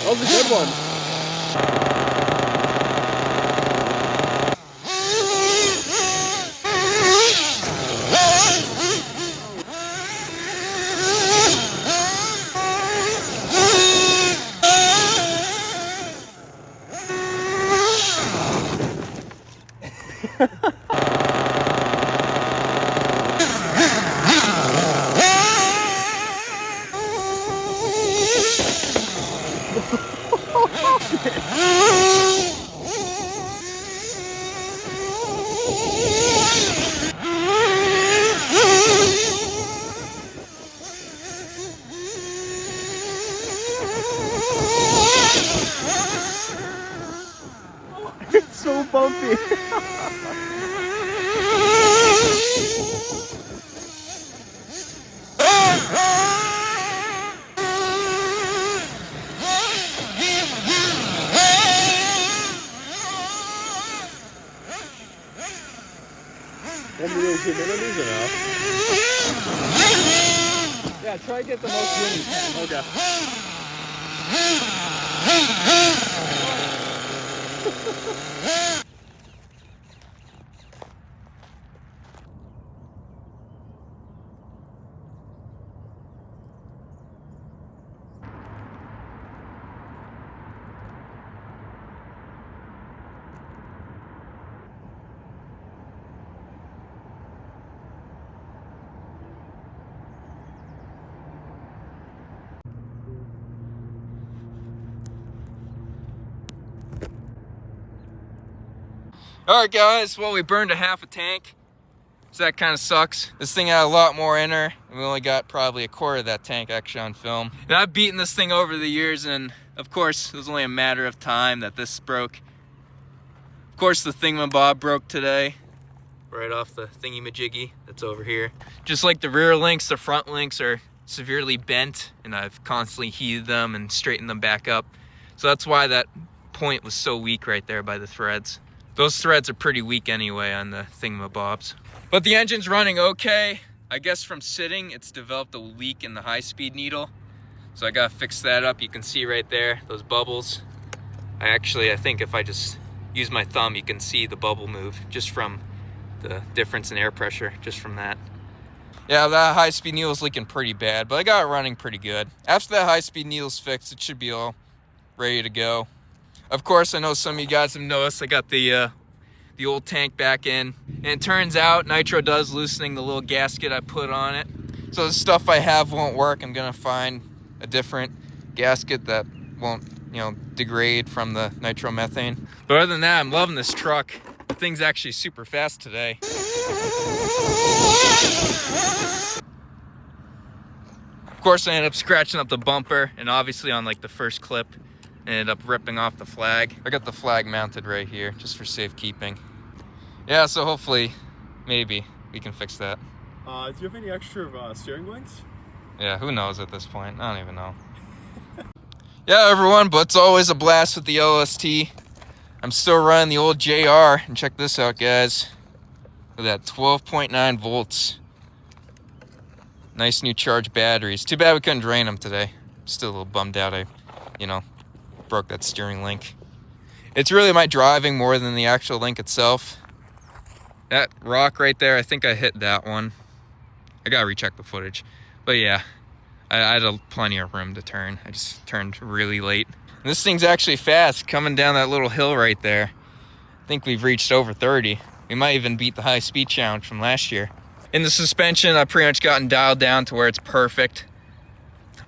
That was a good one. It's so bumpy. Humidity or no? Yeah, try to get the most room you can. Okay. Alright guys, well we burned a half a tank, so that kind of sucks. This thing had a lot more in her, and we only got probably a quarter of that tank actually on film. And I've beaten this thing over the years, and of course it was only a matter of time that this broke. Of course the thingamabob broke today, right off the thingy-majiggy that's over here. Just like the rear links, the front links are severely bent, and I've constantly heated them and straightened them back up. So that's why that point was so weak right there by the threads. Those threads are pretty weak anyway on the thingamabobs. But the engine's running okay. I guess from sitting, it's developed a leak in the high-speed needle. So I gotta fix that up. You can see right there, those bubbles. I think if I just use my thumb, you can see the bubble move just from the difference in air pressure, just from that. Yeah, that high-speed needle is leaking pretty bad, but I got it running pretty good. After that high-speed needle's fixed, it should be all ready to go. Of course, I know some of you guys have noticed I got the old tank back in. And it turns out nitro does loosening the little gasket I put on it. So the stuff I have won't work. I'm gonna find a different gasket that won't, degrade from the nitromethane. But other than that, I'm loving this truck. The thing's actually super fast today. Of course, I ended up scratching up the bumper, and obviously on like the first clip, ended up ripping off the flag. I got the flag mounted right here just for safekeeping. Yeah, so hopefully, maybe we can fix that. Do you have any extra steering links? Yeah, who knows at this point? I don't even know. Yeah, everyone, but it's always a blast with the LST. I'm still running the old JR, and check this out, guys. Look at that, 12.9 volts. Nice new charged batteries. Too bad we couldn't drain them today. Still a little bummed out I, broke that steering link. It's really my driving more than the actual link itself. That rock right there, I think I hit that one. I gotta recheck the footage. But yeah, I had plenty of room to turn. I just turned really late. And this thing's actually fast, coming down that little hill right there. I think we've reached over 30. We might even beat the high speed challenge from last year. In the suspension, I've pretty much gotten dialed down to where it's perfect.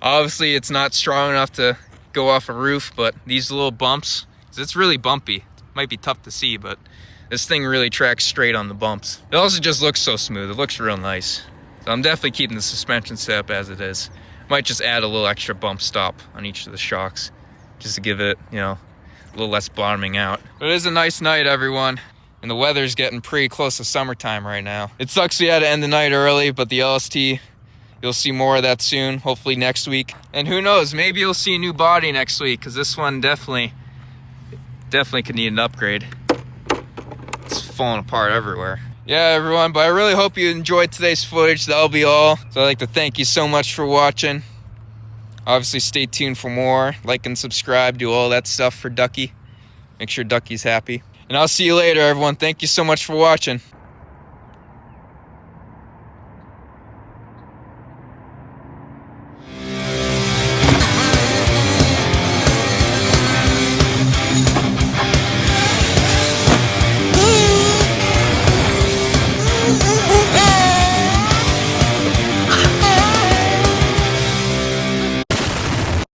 Obviously, it's not strong enough to go off a roof, but these little bumps, it's really bumpy. It might be tough to see, but this thing really tracks straight on the bumps. It also just looks so smooth. It looks real nice. So I'm definitely keeping the suspension set up as it is. Might just add a little extra bump stop on each of the shocks just to give it, a little less bottoming out. But it is a nice night, everyone. And the weather's getting pretty close to summertime right now. It sucks we had to end the night early, but the LST, you'll see more of that soon, hopefully next week. And who knows, maybe you'll see a new body next week, because this one definitely could need an upgrade. It's falling apart everywhere. Yeah, everyone, but I really hope you enjoyed today's footage. That'll be all. So I'd like to thank you so much for watching. Obviously, stay tuned for more. Like and subscribe, do all that stuff for Ducky. Make sure Ducky's happy. And I'll see you later, everyone. Thank you so much for watching.